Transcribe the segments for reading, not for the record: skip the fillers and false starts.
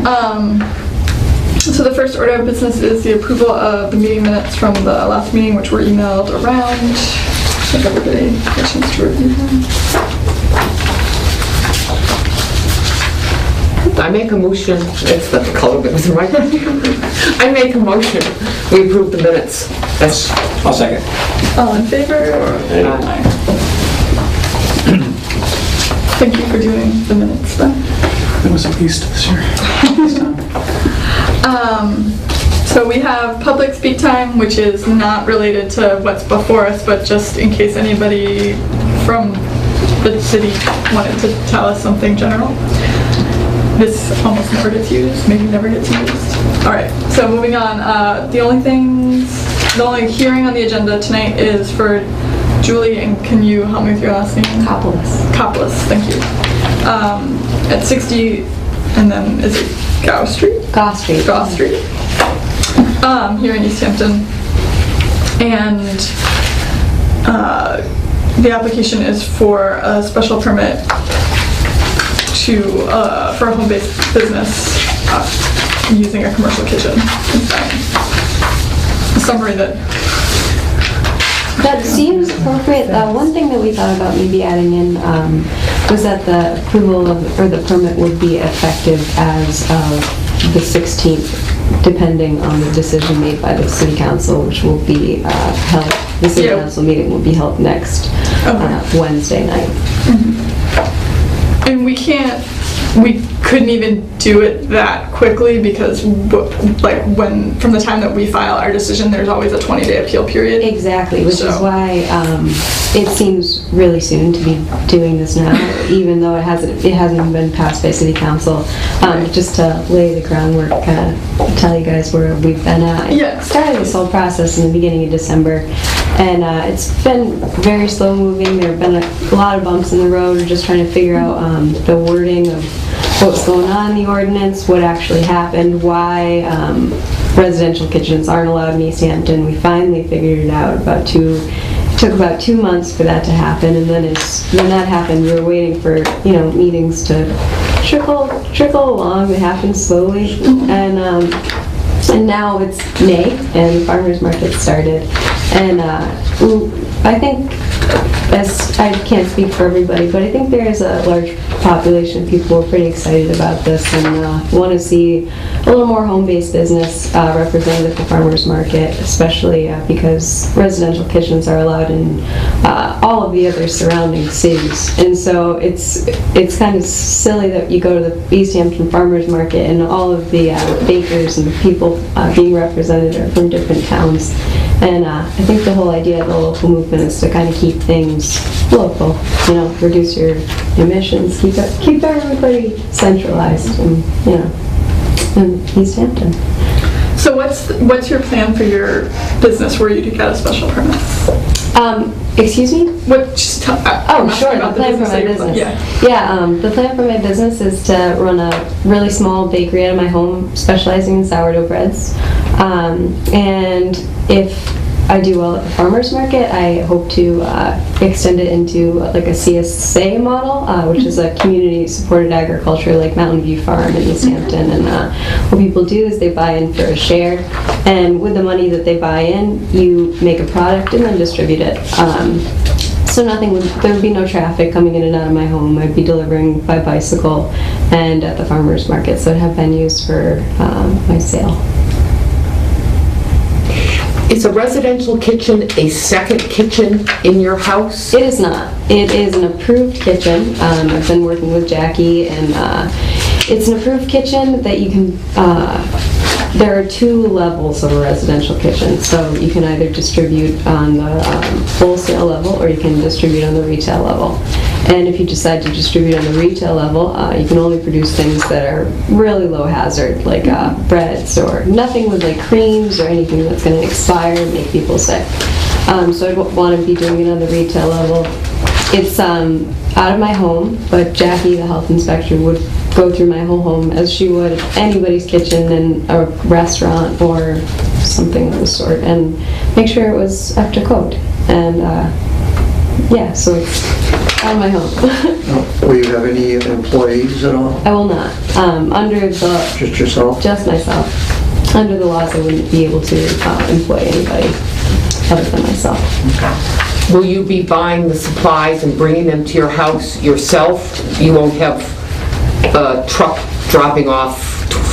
So the first order of business is the approval of the meeting minutes from the last meeting, which were emailed around. If everybody had a chance to review them. I make a motion. It's the color that was right. I make a motion. We approve the minutes. That's. I'll second. All in favor? Aye. Thank you for doing the minutes, Ben. It was at least this year. So we have public speak time, which is not related to what's before us, but just in case anybody from the city wanted to tell us something general. This almost never gets used, maybe never gets used. All right, so moving on. The only hearing on the agenda tonight is for Julie, and can you help me with your last name? Koppelus, thank you. At 60, and then is it Gow Street? Gow Street. Here in Easthampton. And the application is for a special permit for a home-based business using a commercial kitchen. A summary that seems appropriate. One thing that we thought about maybe adding in was that the approval or the permit would be effective as of the 16th, depending on the decision made by the City Council, which will be held. The City Council meeting will be held next Wednesday night. Mm-hmm. And we couldn't even do it that quickly because from the time that we file our decision, there's always a 20-day appeal period. Exactly, which is why it seems really soon to be doing this now, even though it hasn't even been passed by City Council. Just to lay the groundwork, tell you guys where we've been at. Yeah. Started this whole process in the beginning of December, and it's been very slow moving. There have been a lot of bumps in the road. We're just trying to figure out the wording of what's going on in the ordinance, what actually happened, why residential kitchens aren't allowed in Easthampton. We finally figured it out. It took about 2 months for that to happen, and then when that happened, we were waiting for meetings to trickle along. It happened slowly, and now it's May, and the farmers market started, and I think, I can't speak for everybody, but I think there is a large population of people who are pretty excited about this and want to see a little more home-based business represented at the farmers market, especially because residential kitchens are allowed in all of the other surrounding cities. And so it's kind of silly that you go to the Easthampton farmers market and all of the bakers and the people being represented are from different towns. And I think the whole idea of the local movement is to kind of keep things local, reduce your emissions, keep everybody centralized, in Easthampton. So what's your plan for your business were you to get a special permit? Excuse me? Sure. The plan for my business. The plan for my business is to run a really small bakery out of my home, specializing in sourdough breads. And if I do well at the farmers market, I hope to extend it into like a CSA model, which is a community-supported agriculture like Mountain View Farm in Easthampton. And what people do is they buy in for a share, and with the money that they buy in, you make a product and then distribute it. So there would be no traffic coming in and out of my home. I'd be delivering by bicycle and at the farmers market, so I'd have venues for my sale. Is a residential kitchen a second kitchen in your house? It is not. It is an approved kitchen. I've been working with Jackie, and it's an approved kitchen that you can. There are 2 levels of a residential kitchen, so you can either distribute on the wholesale level or you can distribute on the retail level. And if you decide to distribute on the retail level, you can only produce things that are really low hazard, like breads or nothing with like creams or anything that's going to expire and make people sick. So I want to be doing it on the retail level. It's out of my home, but Jackie, the health inspector, would go through my whole home as she would anybody's kitchen in a restaurant or something of the sort, and make sure it was up to code. And so it's on my home. Will you have any employees at all? I will not. Under the, Just yourself? just myself. Under the laws, I wouldn't be able to employ anybody other than myself. Will you be buying the supplies and bringing them to your house yourself? You won't have a truck dropping off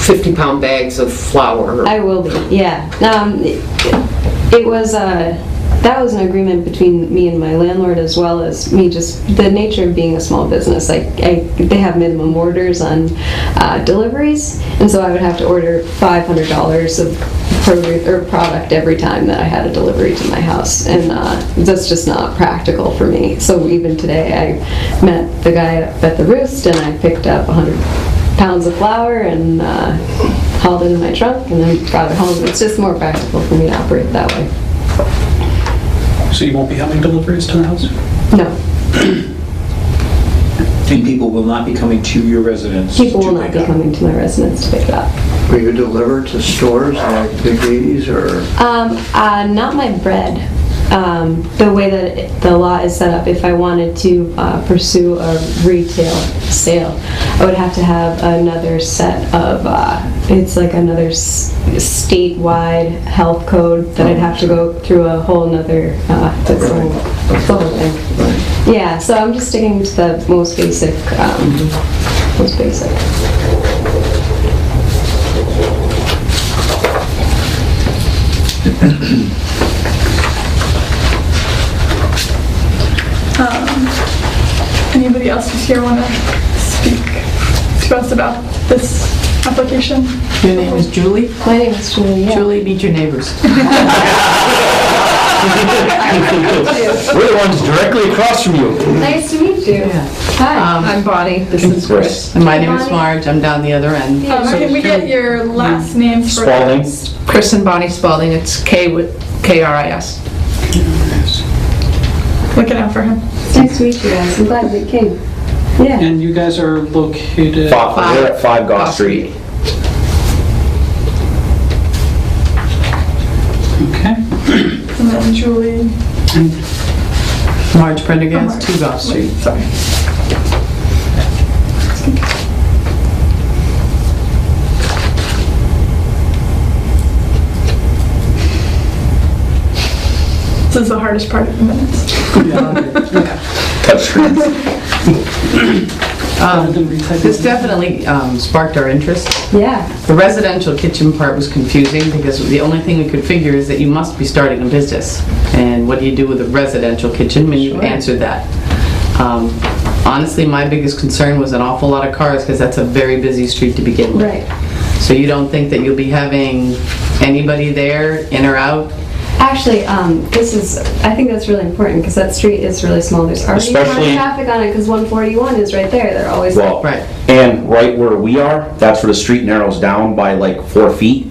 50-pound bags of flour? I will be, yeah. It was, that was an agreement between me and my landlord, as well as me, just the nature of being a small business. They have minimum orders on deliveries, and so I would have to order $500 of produce or product every time that I had a delivery to my house, and that's just not practical for me. So even today, I met the guy at the Roost, and I picked up 100 pounds of flour and hauled it in my trunk, and then brought it home. It's just more practical for me to operate that way. So you won't be having deliveries to the house? No, And people will not be coming to your residence? people will to not pick be up? coming to my residence to pick it up. Will you deliver to stores like Big Edie's or? Not my bread. The way that the law is set up, if I wanted to pursue a retail sale, I would have to have another set of, it's like another statewide health code that I'd have to go through a whole nother, that's the whole thing. Yeah, so I'm just sticking to the most basic, most basic. Anybody else who's here want to speak to us about this application? Your name is Julie? My name is Julie, yeah. Julie, meet your neighbors. We're the ones directly across from you. Nice to meet you. Yeah. Hi. I'm Bonnie, this is Chris. And my name is Marge, I'm down the other end. Can we get your last names for Spalding. Chris and Bonnie Spalding, it's K with K-R-I-S. looking out for him? Nice to meet you guys. I'm glad that you came. Yeah. And you guys are located? We're at 5 Goss Street. Okay. And then Julie. Marge Prendergast, 2 Goss Street. Sorry. This is the hardest part of the minutes. Touch screens. This definitely sparked our interest. Yeah. The residential kitchen part was confusing because the only thing we could figure is that you must be starting a business. And what do you do with a residential kitchen? When you answered that. Honestly, my biggest concern was an awful lot of cars because that's a very busy street to begin with. Right. So you don't think that you'll be having anybody there, in or out? Actually, I think that's really important because that street is really small. There's already a lot of Especially- traffic on it because 141 is right there. They're always Well, Right. and right where we are, that's where the street narrows down by like 4 feet.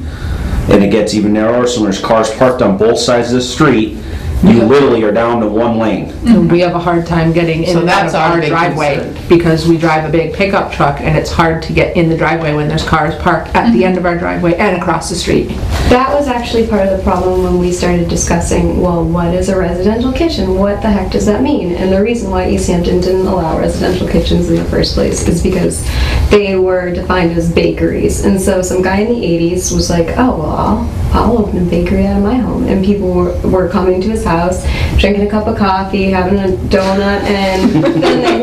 And it gets even narrower, so there's cars parked on both sides of the street. You literally are down to 1 lane. We have a hard time getting in So and out that's of our our big driveway concern. because we drive a big pickup truck and it's hard to get in the driveway when there's cars parked at the end of our driveway and across the street. That was actually part of the problem when we started discussing, well, what is a residential kitchen? What the heck does that mean? And the reason why Easthampton didn't allow residential kitchens in the first place is because they were defined as bakeries. And so some guy in the 80s was like, oh, well, I'll open a bakery out of my home. And people were coming to his house, drinking a cup of coffee, having a donut, and then they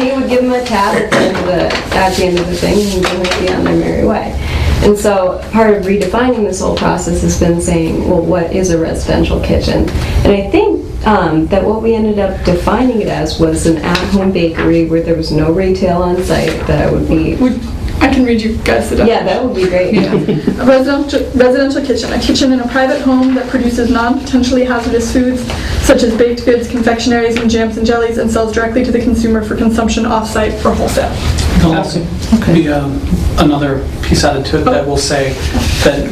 he would give them a tab at the end of the thing, and then they'd be on their merry way. And so part of redefining this whole process has been saying, well, what is a residential kitchen? And I think that what we ended up defining it as was an at-home bakery where there was no retail on site, that would be... I can read you guys the definition. Yeah, that would be great. A residential kitchen, a kitchen in a private home that produces non-potentially hazardous foods such as baked goods, confectionaries, and jams and jellies, and sells directly to the consumer for consumption off-site for wholesale. There'll also be another piece added to it that will say that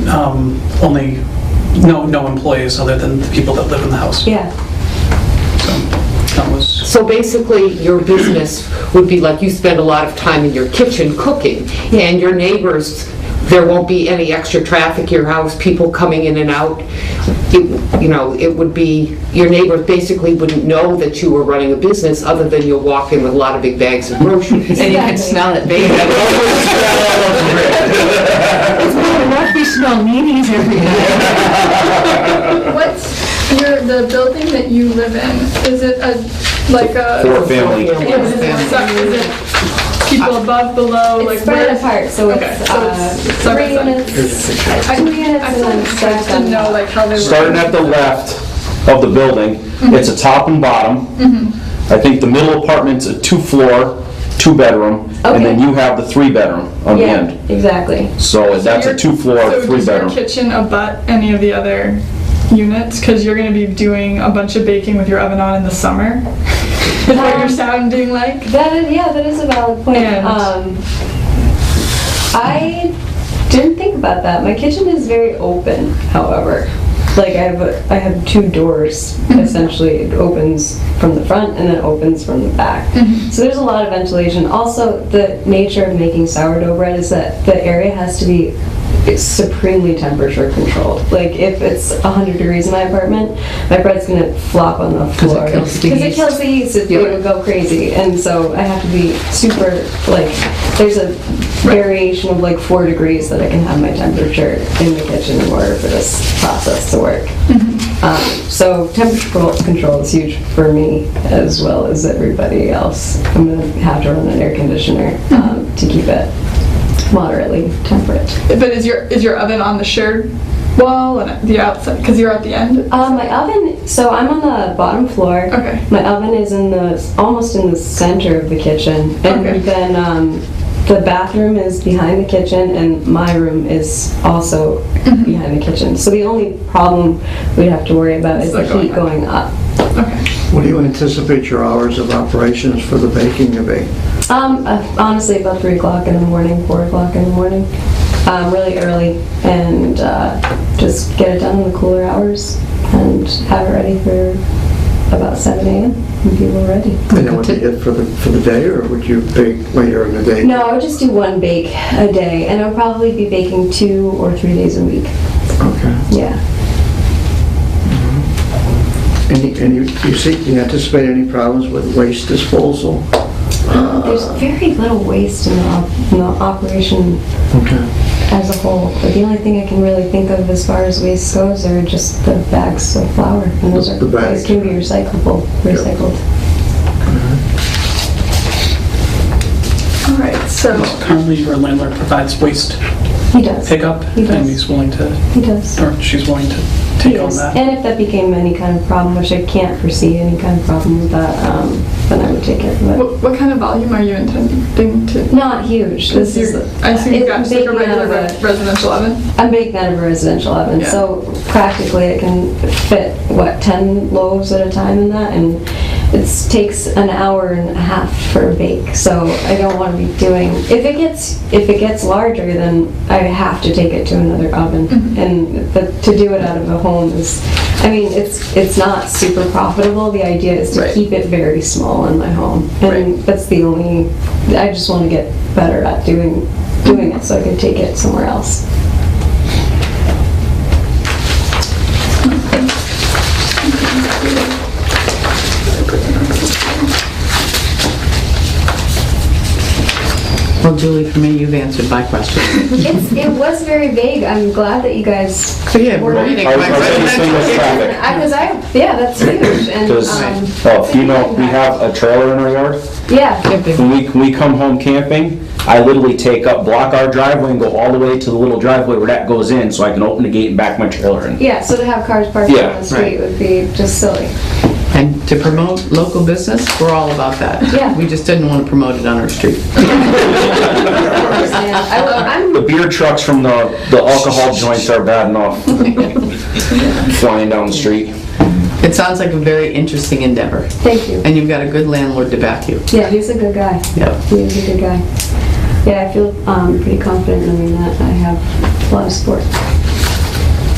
only no employees other than the people that live in the house. Yeah. So that was. So basically, your business would be like you spend a lot of time in your kitchen cooking, and your neighbors there won't be any extra traffic at your house, people coming in and out. It would be, your neighbors basically wouldn't know that you were running a business other than you'll walk in with a lot of big bags of groceries. And you can smell it, baby. It's bad enough we smell meanies every day. What's the building that you live in? Is it like a... For family. Is it people above, below, It's like spread where? apart, so Okay, so it's side by 3 side. units, 2 units, and then I stacked didn't on know top. like how they were. Starting at the left of the building, it's a top and bottom. I think the middle apartment's a 2-floor, 2-bedroom, and then Okay. you have the 3-bedroom on the Yeah, end. exactly. So that's a your- 2-floor, So does your 3-bedroom. kitchen abut any of the other units? Because you're going to be doing a bunch of baking with your oven on in the summer? Is what you're sounding like? That is a valid point. And- I didn't think about that. My kitchen is very open, however. Like I have 2 doors, essentially. It opens from the front and then it opens from the back. So there's a lot of ventilation. Also, the nature of making sourdough bread is that the area has to be supremely temperature controlled. Like if it's 100 degrees in my apartment, my bread's gonna flop on the floor. kills the Because it yeast. kills the yeast, it would go crazy. And so I have to be super, like, there's a variation of like 4 degrees that I can have my temperature in the kitchen in order for this process to work. So temperature control is huge for me as well as everybody else. I'm gonna have to run an air conditioner to keep it moderately temperate. But is your oven on the shared wall and the outside? Because you're at the end? My oven, so I'm on the bottom floor. Okay. My oven is almost in the center of the kitchen. And Okay. then the bathroom is behind the kitchen and my room is also behind the kitchen. So the only problem we'd have to worry about is the heat going up. Okay. What do you anticipate your hours of operations for the baking to be? Honestly, about 3 o'clock in the morning, 4 o'clock in the morning. Really early, and just get it done in the cooler hours and have it ready for about 7 a.m. and people ready. And that would be it for the day, or would you bake later in the day? No, I would just do 1 bake a day, and I would probably be baking 2 or 3 days a week. Okay. Yeah. Do you anticipate any problems with waste disposal? There's very little waste in the operation Okay. as a whole. But the only thing I can really think of as far as waste goes are just the bags of flour, and those The bags. can be recycled. All right, so... Currently, your landlord provides waste He does. pickup, He does. and he's willing to, He does. or she's willing to take on Yes. that. And if that became any kind of problem, which I can't foresee any kind of problem with that, then I would take care of it. What kind of volume are you intending to... Not huge. This is. I assume you've got it's just like a baking out regular of residential oven? I'm baking out of a residential oven, Yeah. so practically I can fit, 10 loaves at a time in that, and it takes an hour and a half for a bake, so I don't want to be doing, if it gets larger, then I have to take it to another oven, and to do it out of a home is, it's not super profitable. The idea is to Right. keep it very small in my home, and that's the only, I just want to get better at doing it so I can take it somewhere else. Well, Julie, for me, you've answered my question. It was very vague. I'm glad that you guys. So yeah, we're reading. Our biggest thing was traffic. That's huge. And, Because, we have a trailer in our yard. yeah, When we come home camping, I literally block our driveway and go all the way to the little driveway where that goes in, so I can open the gate and back my trailer in. yeah, so to have cars parked Yeah, on the street would be just silly. And to promote local business, we're all about that. Yeah. We just didn't want to promote it on our street. I'm The beer trucks from the alcohol joints are bad enough. Flying down the street. It sounds like a very interesting endeavor, Thank you. and you've got a good landlord to back you. Yeah, he's a good guy. Yep. He is a good guy. Yeah, I feel pretty confident knowing that I have a lot of support.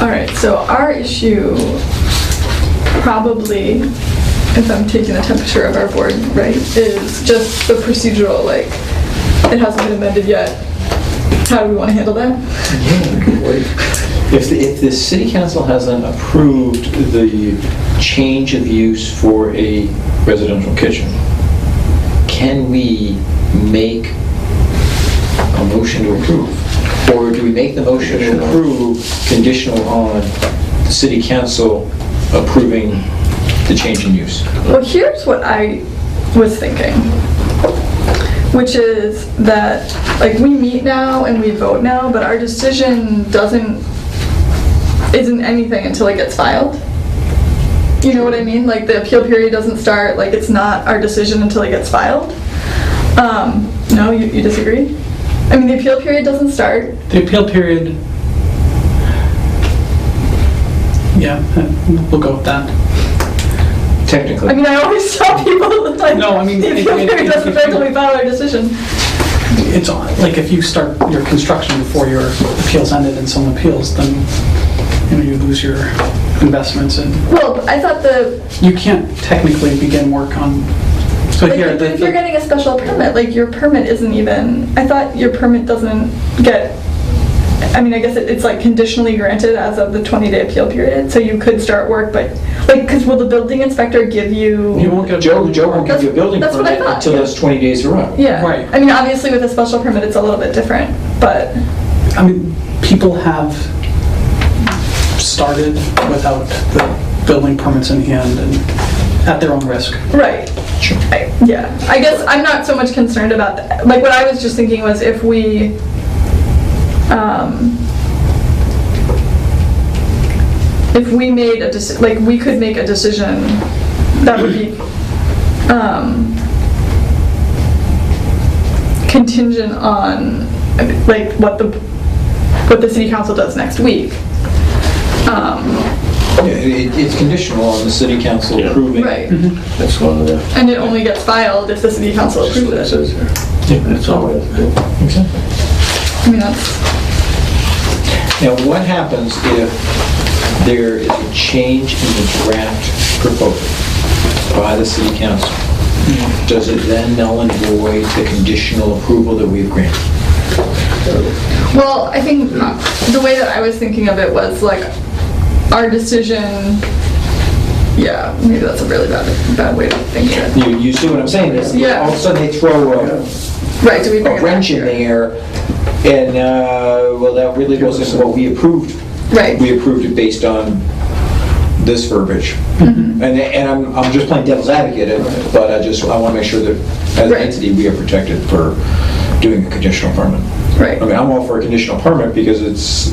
All right, so our issue probably, if I'm taking the temperature of our board right, is just the procedural, like, it hasn't been amended yet. how do we want to handle that? If the city council hasn't approved the change of use for a residential kitchen, can we make a motion to approve? Or do we make the motion to approve conditional on the city council approving the change in use? Well, here's what I was thinking, which is that, like, we meet now and we vote now, but our decision isn't anything until it gets filed. You know what I mean? Like, the appeal period doesn't start, like, it's not our decision until it gets filed. No, you disagree? I mean, the appeal period doesn't start. The appeal period, yeah, we'll go with that. Technically. I mean, I always tell people, like, No, I mean, the appeal period doesn't start until we file our decision. It's like if you start your construction before your appeals ended and someone appeals, then you lose your investments and Well, I thought you can't technically begin work on. So like, here, if you're getting a special permit, like, your permit isn't even, I thought your permit doesn't get, I mean, I guess it's like conditionally granted as of the 20-day appeal period, so you could start work, but, like, because will the building inspector give you? You won't get a Joe building won't give you a building That's what I permit thought, until yeah. those 20 days are up. Yeah. Right. I mean, obviously with a special permit, it's a little bit different, but. I mean, people have started without the building permits in hand and at their own risk. Right. Sure. Yeah. I guess I'm not so much concerned about that. Like, what I was just thinking was if we, made a decision, like, we could make a decision that would be contingent on, like, what the city council does next week. It's conditional on the city council approving. Right. That's one of the, And it only gets filed if the city council that's what it approves it. says here. That's all it is. Exactly. I mean, that's, Now, what happens if there is a change in the draft proposal by the city council? Does it then null and void the conditional approval that we've granted? well, I think the way that I was thinking of it was, like, our decision, yeah, maybe that's a really bad way to think of it. You see what I'm saying? Is Yeah. all of a sudden they throw Right, do we bring a it back wrench in here? there, and, well, that really wasn't what we approved. Right. We approved it based on this verbiage. Mm-hmm. And I'm just playing devil's advocate, but I want to make sure that as an Right. entity, we are protected for doing a conditional permit. Right. I mean, I'm all for a conditional permit because it's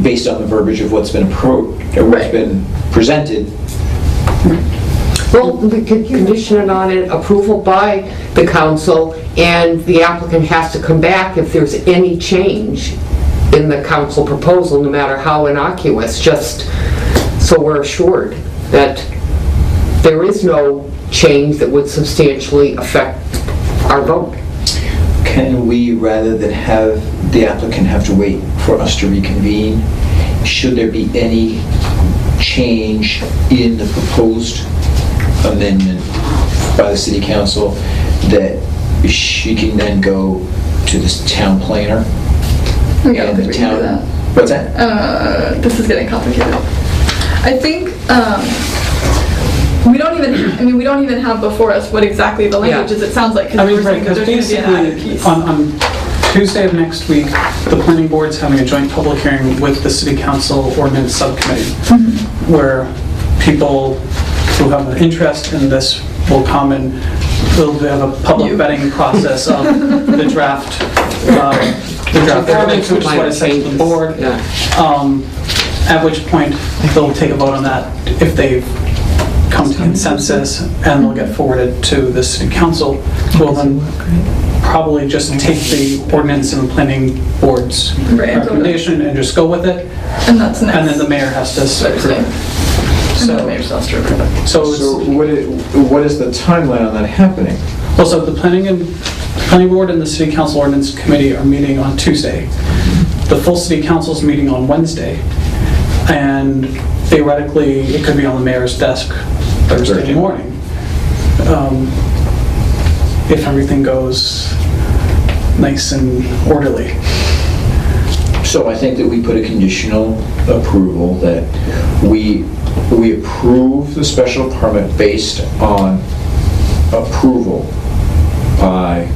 based on the verbiage of what's been approved, or what's Right. been presented. Well, we could condition it on an approval by the council, and the applicant has to come back if there's any change in the council proposal, no matter how innocuous, just so we're assured that there is no change that would substantially affect our vote. Can we, rather than have the applicant have to wait for us to reconvene, should there be any change in the proposed amendment by the city council, that she can then go to the town planner? Yeah, I don't think we can do that. What's that? This is getting complicated. I think, we don't even have before us what exactly the language is, it sounds like, I because mean, we're saying that because there's going to be an added basically, piece. on Tuesday of next week, the planning board's having a joint public hearing with the city council ordinance subcommittee, where people who have an interest in this will come and we'll have a public vetting process of the draft ordinance, which is what I sent to the board. Yeah. At which point, they'll take a vote on that if they've come to consensus, and they'll get forwarded to the city council, who will then probably just take the ordinance and the planning board's Right. recommendation and just go with it, And that's next. and then the mayor has to Thursday. approve. And then the mayor's supposed to approve it. So what is the timeline on that happening? also, the planning board and the city council ordinance committee are meeting on Tuesday. The full city council's meeting on Wednesday, and theoretically, it could be on the mayor's desk Thursday morning. If everything goes nice and orderly. So I think that we put a conditional approval that we approve the special permit based on approval by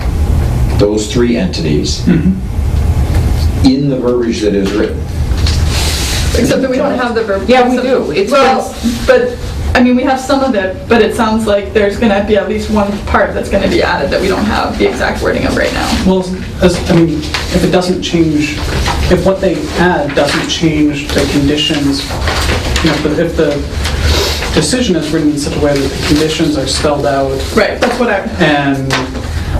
those three entities in the verbiage that is written. Except that we don't have the verb. Yeah, we do. It's Well, but, I mean, we have some of it, but it sounds like there's gonna be at least one part that's gonna be added that we don't have the exact wording of right now. Well, if it doesn't change, if what they add doesn't change the conditions, if the decision is written in such a way that the conditions are spelled out, Right, that's what and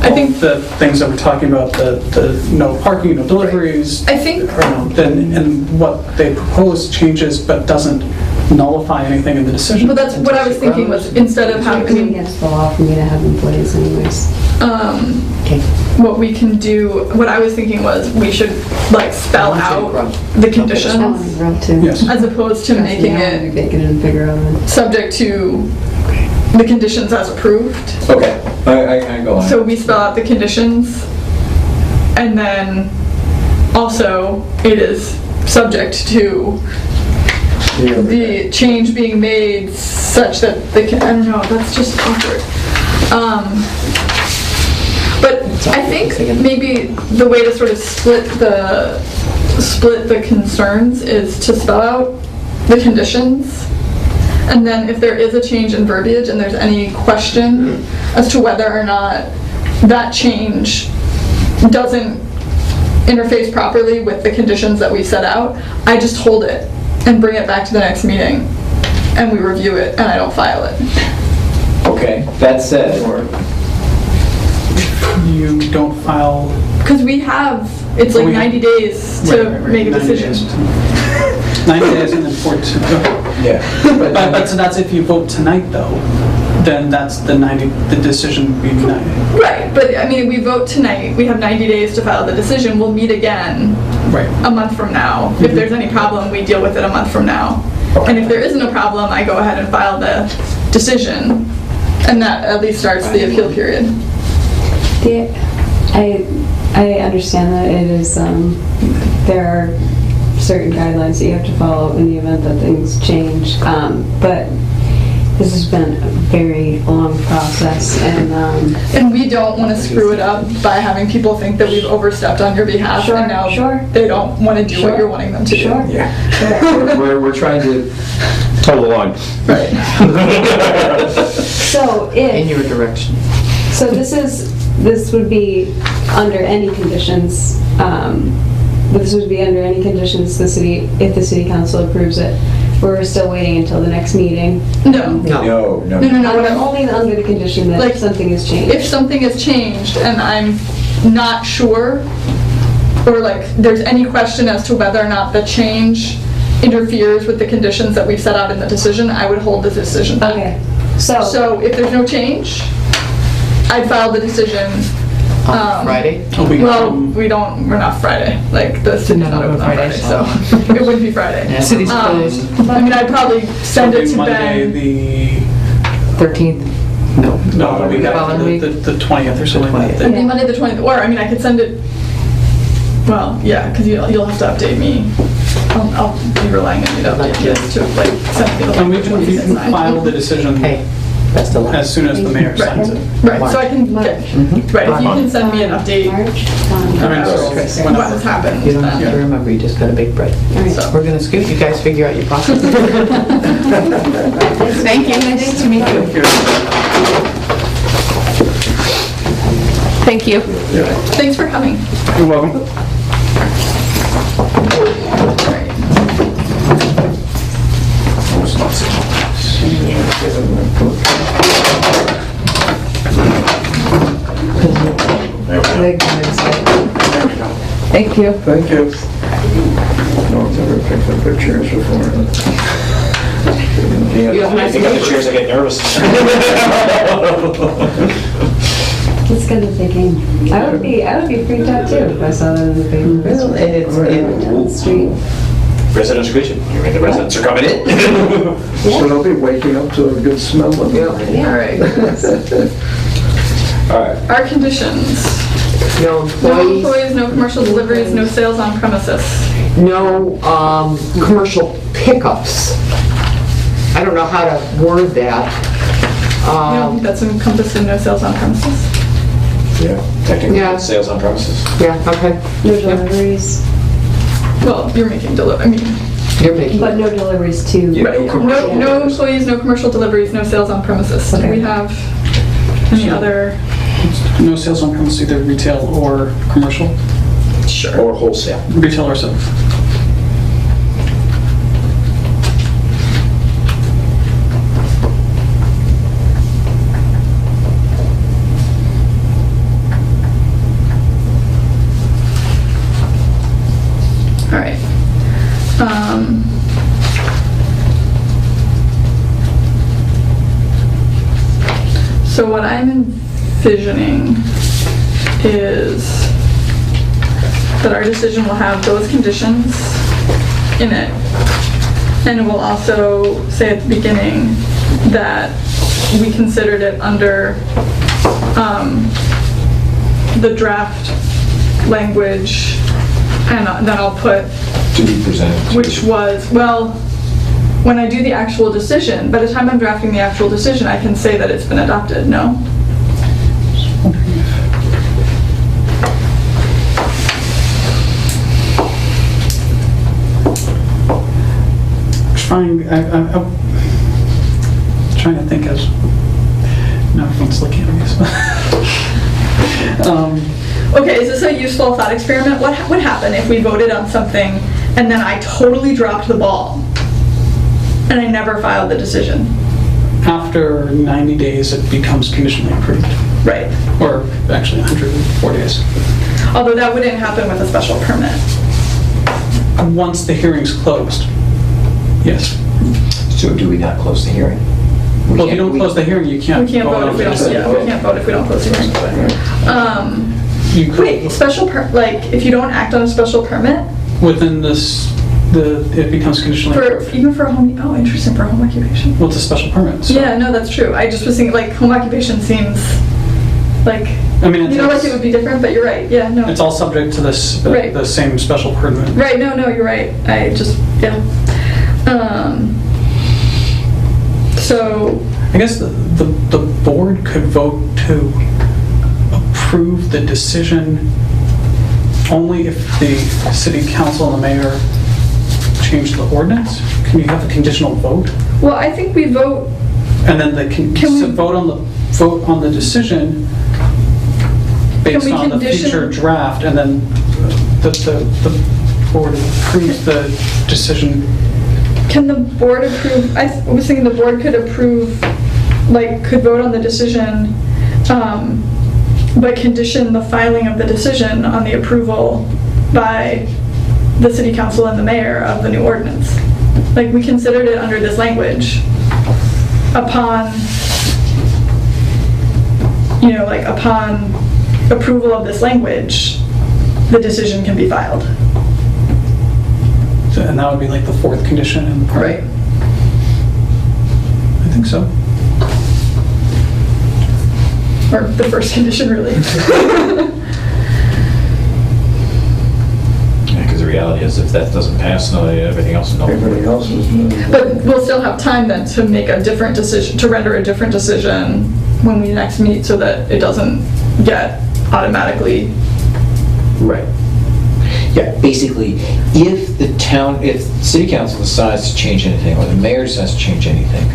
I think- all the things that we're talking about, the no parking, no deliveries, I think, then, and what they propose changes but doesn't nullify anything in the decision. but that's what I was thinking was, instead of It's having, against the law for me to have employees anyways. what we can do, what I was thinking was, we should like spell out the I want conditions, to grow too. Yes. as opposed to making it Bacon and figure out it. subject to the conditions as approved. Okay, I go on. So we spell out the conditions, and then also it is subject to the change being made such that I don't know, that's just awkward. But I think maybe the way to sort of split the concerns is to spell out the conditions, and then if there is a change in verbiage and there's any question as to whether or not that change doesn't interface properly with the conditions that we set out, I just hold it and bring it back to the next meeting and we review it and I don't file it. Okay, that said, You don't file... Because we have, it's like 90 days to make a 90 decision. days. 90 days and then 14. yeah. But so that's if you vote tonight, though, then that's the decision would be 90. Right, but I mean, we vote tonight, we have 90 days to file the decision, we'll meet again Right. a month from now. If there's any problem, we deal with it a month from now. And if there isn't a problem, I go ahead and file the decision, and that at least starts the appeal period. I understand that it is, there are certain guidelines that you have to follow in the event that things change, but this has been a very long process, And we don't want to screw it up by having people think that we've overstepped on your behalf, Sure, and now sure. they don't want to do what Sure. you're wanting them to do. Sure. Yeah. Sure. We're trying to, Toe the line. Right. So In your if, direction. so this would be under any conditions, this would be under any conditions if the city council approves it. We're still waiting until the next meeting. No. No. no. Only under the condition that Like, something has changed. If something has changed and I'm not sure, or like there's any question as to whether or not the change interferes with the conditions that we've set out in the decision, I would hold the decision back. Okay, so, So if there's no change, I'd file the decision. On Friday? Well, we're not Friday, like the city's not open on Friday, so it wouldn't be Friday. Yeah, city's closed. I mean, I'd probably send it to Monday, Ben. the... 13th? No. No, we got Following week? the 20th or something like It'd that. be Monday the 20th, or I mean, I could send it, well, yeah, because you'll have to update me. I'll be relying on you to update you to like send me the And we link. can, you can file the decision Hey, that's the line. as soon as the mayor signs it. Right, so I can get, right, if you can send me an update March. I mean, so of what whenever. has happened, You don't have to then. remember, you just got a big break. So- We're gonna scoot, you guys figure out your process. Thank you, nice to meet you. Thank you. Thanks for coming. You're welcome. Thank you. Thank you. No one's ever picked up their chairs before. You got the chairs, I get nervous. It's gonna be a game. I would be freaked out too if I saw that in the paper. Well, and it's, Down the street. Residential kitchen, you mean the residents are coming in? So they'll be waking up to a good smell of it. All right. All right. Our conditions. No No employees. employees, no commercial deliveries, no sales on premises. no commercial pickups. I don't know how to word that. You don't think that's encompassed in no sales on premises? Yeah, technically, Yeah. it's sales on premises. Yeah, okay. No deliveries, Well, you're making I mean, You're making, but no deliveries to. Yeah. right, no employees, no commercial deliveries, no sales on premises. Do Okay. we have any other? No sales on premise, either retail or commercial, Sure. Or wholesale. retail or sales. All right. So what I'm envisioning is that our decision will have those conditions in it. And it will also say at the beginning that we considered it under the draft language, and then I'll put, To be presented. which was, well, when I do the actual decision, by the time I'm drafting the actual decision, I can say that it's been adopted, no? I'm trying to think as, now everyone's looking at me, so. Okay, is this a useful thought experiment? What would happen if we voted on something and then I totally dropped the ball and I never filed the decision? After 90 days, it becomes conditionally approved, Right. or actually 104 days. Although that wouldn't happen with a special permit. Once the hearing's closed, yes. So do we not close the hearing? Well, if you don't close the hearing, you can't. We can't vote if we don't, yeah, we can't vote if we don't close the hearing. You could, Wait, like, if you don't act on a special permit, within this, it becomes conditionally approved. even for a home, oh, interesting, for a home occupation. Well, it's a special permit, so. Yeah, no, that's true. I just was thinking, like, home occupation seems like, I mean, you know, like it would be different, but you're right, yeah, no. it's all subject to this, Right. the same special permit. Right, no, you're right. I just, yeah. So, I guess the board could vote to approve the decision only if the city council and the mayor change the ordinance? Can you have a conditional vote? well, I think we vote, And then they can Can we- vote on the decision based we on the condition- future draft, and then the board approves the decision. can the board approve, I was thinking the board could approve, like, could vote on the decision, but condition the filing of the decision on the approval by the city council and the mayor of the new ordinance. Like, we considered it under this language upon, you know, like, upon approval of this language, the decision can be filed. And that would be like the fourth condition in the permit? Right. I think so. Or the first condition, really. Because the reality is, if that doesn't pass, everything else is null. Everybody else is. But we'll still have time then to make a different decision, to render a different decision when we next meet, so that it doesn't get automatically. Right. Yeah, basically, if the city council decides to change anything, or the mayor decides to change anything,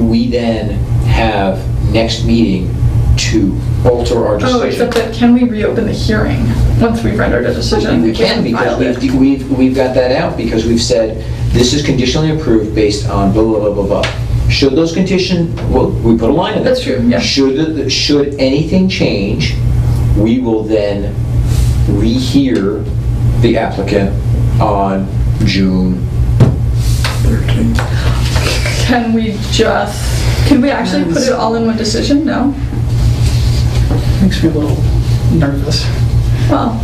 we then have next meeting to alter our Oh, decision. except that, can we reopen the hearing once we've rendered a decision? We can, because filed it. we've got that out, because we've said, this is conditionally approved based on blah, blah, blah, blah, blah. Should those conditions, well, we put a line in there. That's true, yeah. Should anything change, we will then rehear the applicant on June 13th. Can we actually put it all in one decision? No? Makes me a little nervous. Well,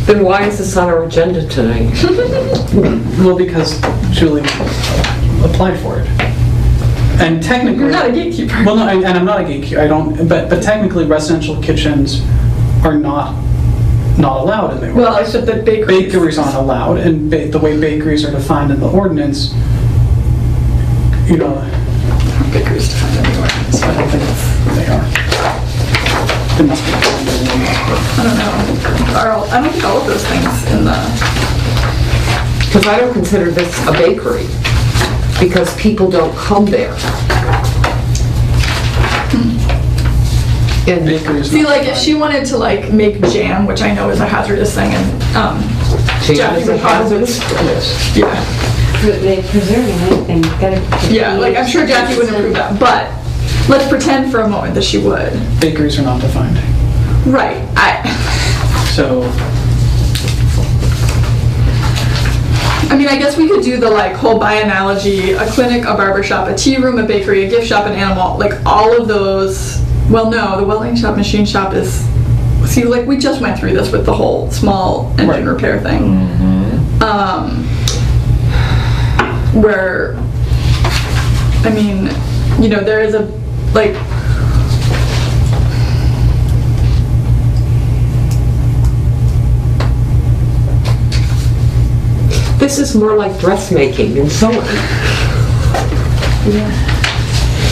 then why is this on our agenda tonight? Well, because Julie applied for it. And technically... you're not a gatekeeper. Well, no, and I'm not a gatekeeper, but technically residential kitchens are not not allowed in the Well, ordinance. except that bakeries. Bakeries aren't allowed, and the way bakeries are defined in the ordinance, you know, Bakeries defined in the ordinance. I don't think they are. They must be. I don't know. I don't think all of those things in the, Because I don't consider this a bakery, because people don't come there. And Bakeries. see, like, if she wanted to, like, make jam, which I know is a hazardous thing, and, jam Jackie is a would probably- hazardous. yeah. They preserving anything, gotta. Yeah, like, I'm sure Jackie wouldn't approve that, but let's pretend for a moment that she would. Bakeries are not defined. Right, So, I mean, I guess we could do the, like, whole by analogy, a clinic, a barber shop, a tea room, a bakery, a gift shop, an animal, like, all of those. Well, no, the welding shop, machine shop is, see, like, we just went through this with the whole small engine Right. repair thing. Where, I mean, you know, there is a, like, This is more like dressmaking and sewing.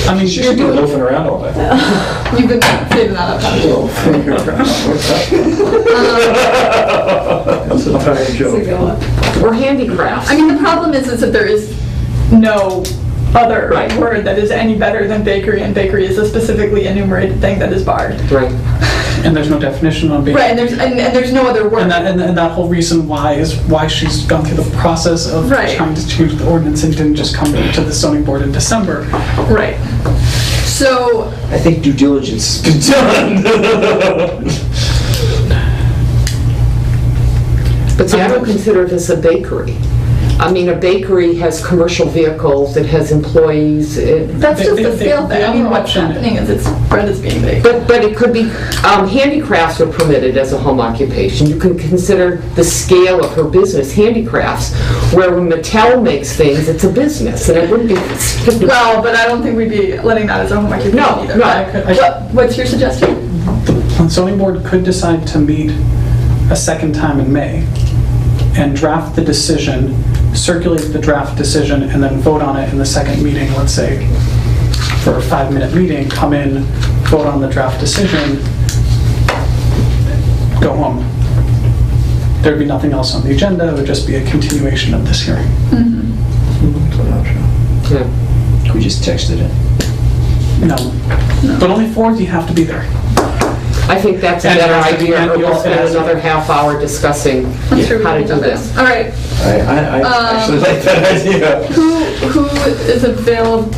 I mean, She's been loafing around all day. you've been saving that up, haven't you? That's a tired joke. Or handicrafts. I mean, the problem is that there is no other Right. word that is any better than bakery, and bakery is a specifically enumerated thing that is barred. Right. and there's no definition on bakery. Right, and there's no other word. And that whole reason why is why she's gone through the process of Right. trying to change the ordinance and didn't just come to the zoning board in December. Right. So, I think due diligence has been done. But see, I don't consider this a bakery. I mean, a bakery has commercial vehicles, it has employees, that's just They- a scale the thing. I mean, other what's option- happening is its bread is being baked. but it could be, handicrafts are permitted as a home occupation. You can consider the scale of her business handicrafts, where when Mattel makes things, it's a business, and it wouldn't be considered. Well, but I don't think we'd be letting that as a home occupation No, either. no. What's your suggestion? The zoning board could decide to meet a second time in May and draft the decision, circulate the draft decision, and then vote on it in the second meeting, let's say, for a 5-minute meeting, come in, vote on the draft decision, go home. There'd be nothing else on the agenda, it would just be a continuation of this hearing. Yeah. Could we just text it in? No. But only 4 of you have to be there. I think that's a And- better idea, and or we'll you'll- spend another half hour discussing I'm sure we how to can do jump in. this. All right. I actually like that idea. Who is available?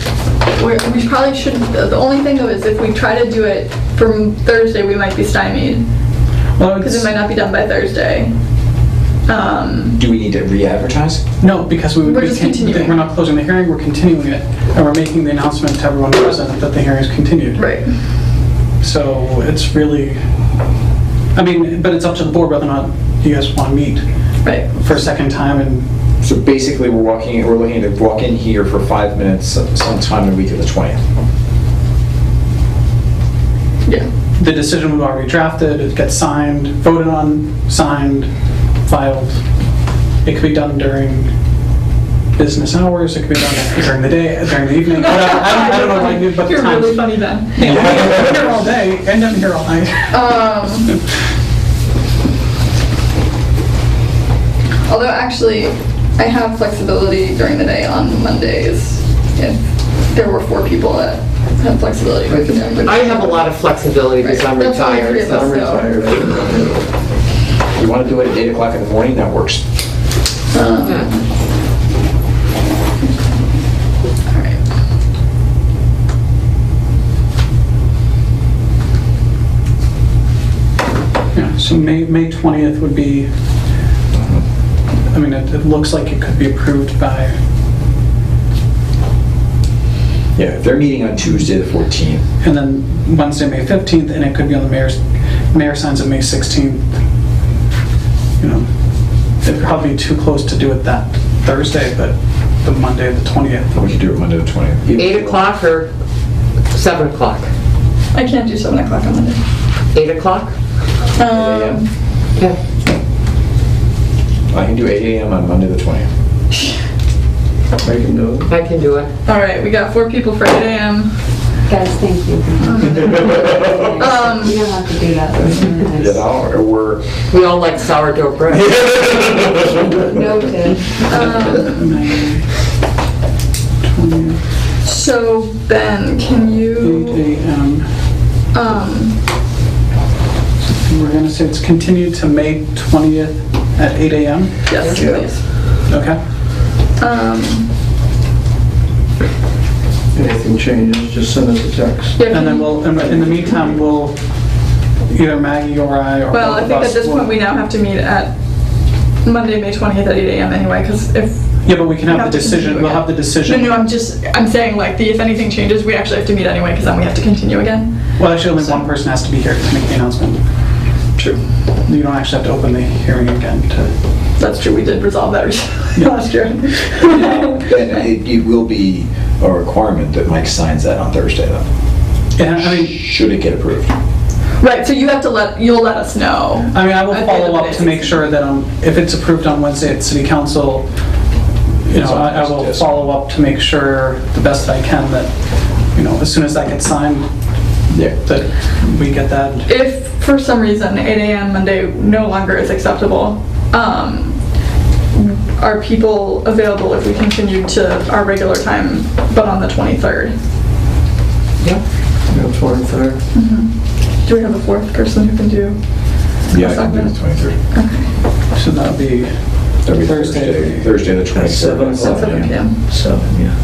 We probably shouldn't. The only thing though is if we try to do it from Thursday, we might be stymied Well, because it it's- might not be done by Thursday. Do we need to re-advertise? No, because we would We're be, just continuing. we're not closing the hearing, we're continuing it, and we're making the announcement to everyone present that the hearing is continued. Right. So it's really, I mean, but it's up to the board whether or not you guys want to meet Right. for a second time, and So basically, we're looking to walk in here for 5 minutes sometime in the week of the 20th. Yeah. the decision was already drafted, it gets signed, voted on, signed, filed. It could be done during business hours, it could be done during the day, during the evening, whatever. I don't know what You're time. really funny then. Yeah, we're here all day, and I'm here all night. Although actually, I have flexibility during the day on Mondays. If there were 4 people that had flexibility. we could do it. I have a lot of flexibility because I'm That's only retired. 3 of so- us, so- You want to do it at 8 o'clock in the morning, that works. All right. Yeah, so May 20th would be, I mean, it looks like it could be approved by, Yeah, if they're meeting on Tuesday, the 14th. and then Wednesday, May 15th, and it could be on the mayor signs it May 16th. You know, it'd probably be too close to do it that Thursday, but the Monday, the 20th. We could do it Monday, the 20th. 8 o'clock or 7 o'clock? I can't do 7 o'clock on Monday. 8 o'clock? Yeah. I can do 8 AM on Monday the 20th. I can do it. I can do it. All right, we got 4 people for 8 AM. Guys, thank you. You don't have to do that. That's really nice. You know, or we're, We all like sourdough bread. Noted. May 20th, So Ben, can 8 you, AM. We're gonna say it's continued to May 20th at 8 AM? yes, please. Okay. Anything changes, just send us a text. Yeah, And then we'll, in the meantime, we'll, either Maggie or I or well, both I of think us at this will- point we now have to meet at Monday, May 20th at 8 AM anyway, because if, Yeah, but we can we have have the to decision, continue we'll have the no, decision. no, I'm saying like, if anything changes, we actually have to meet anyway, because then we have to continue again. Well, actually, only one person has to be here to make the announcement. True. You don't actually have to open the hearing again to, That's true, we did resolve that last year. and it will be a requirement that Mike signs that on Thursday though. yeah, I mean, Should it get approved? Right, so you have to you'll let us know. I will At the end of follow the up day, to make sure that, if it's approved on Wednesday at city council, you know, I will Yes. follow up to make sure the best I can that, you know, as soon as that gets signed, Yeah. that we get that. If for some reason 8 AM Monday no longer is acceptable, are people available if we continue to our regular time, but on the 23rd? Yep. 23rd. Do we have a 4th person who can do? Yeah, I can do the 23rd. So that'll be That'll be Thursday. Thursday the 23rd. 7 At 7 PM. 7, yeah.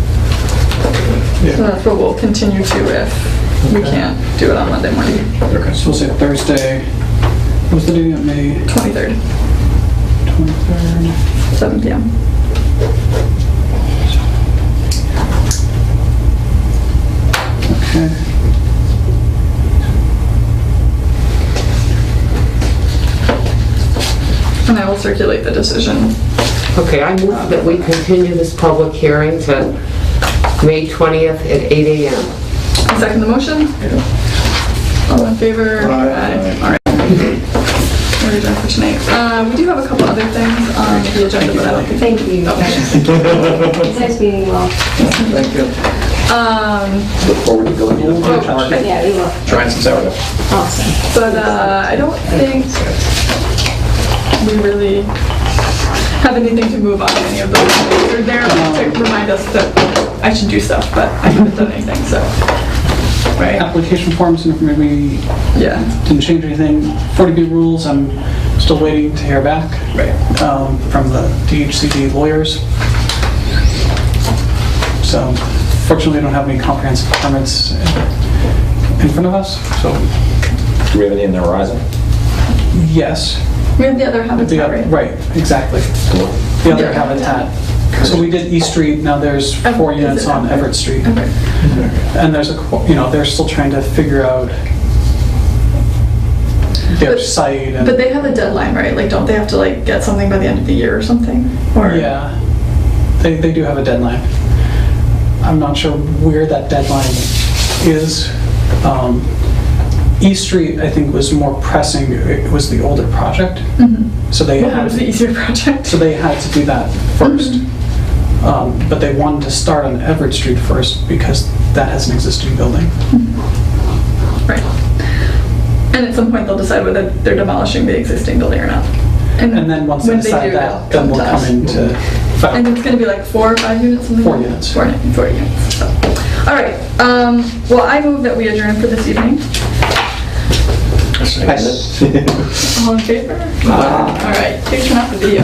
So that's what we'll continue to if we can't do it on Monday morning, Okay. So we'll say Thursday, what's the date of May 23rd, 23rd? 7 PM. Okay. And I will circulate the decision. Okay, I move that we continue this public hearing to May 20th at 8 AM. I second the motion. All in favor? Aye. All right. We're done for tonight. We do have a couple other things on the agenda, but I don't think. Thank you. It's nice meeting you all. Thank you. Look forward to going to the Oh, market, Yeah, we will. trying some sourdough. Awesome. But I don't think we really have anything to move on any of those. They're there to remind us that I should do stuff, but I haven't done anything, so. Right? Application forms, and maybe Yeah. didn't change anything. 40B rules, I'm still waiting to hear back. Right. From the DHCD lawyers. So fortunately, we don't have any comprehensive permits in front of us, so Do we have any in the horizon? yes. We have the other habitat, right? Right, exactly. The other Yeah. habitat. So we did East Street, now there's 4 Is units it on Everett? Everett Street. Okay. And there's they're still trying to figure out their But- site and. But they have a deadline, right? Like, don't they have to like get something by the end of the year or something? Or Yeah, they do have a deadline. I'm not sure where that deadline is. East Street, I think, was more pressing. It was the older project, so they Well, that had was the easier project. so they had to do that first. But they wanted to start on Everett Street first because that has an existing building. Right. And at some point, they'll decide whether they're demolishing the existing building or not. And then once they when decide do, that, they'll then we'll to come us. into. And it's gonna be like 4 or 5 units, something? 4 units. 4 units, so. All right, well, I move that we adjourn for this evening. All in favor? All right, please turn off the video.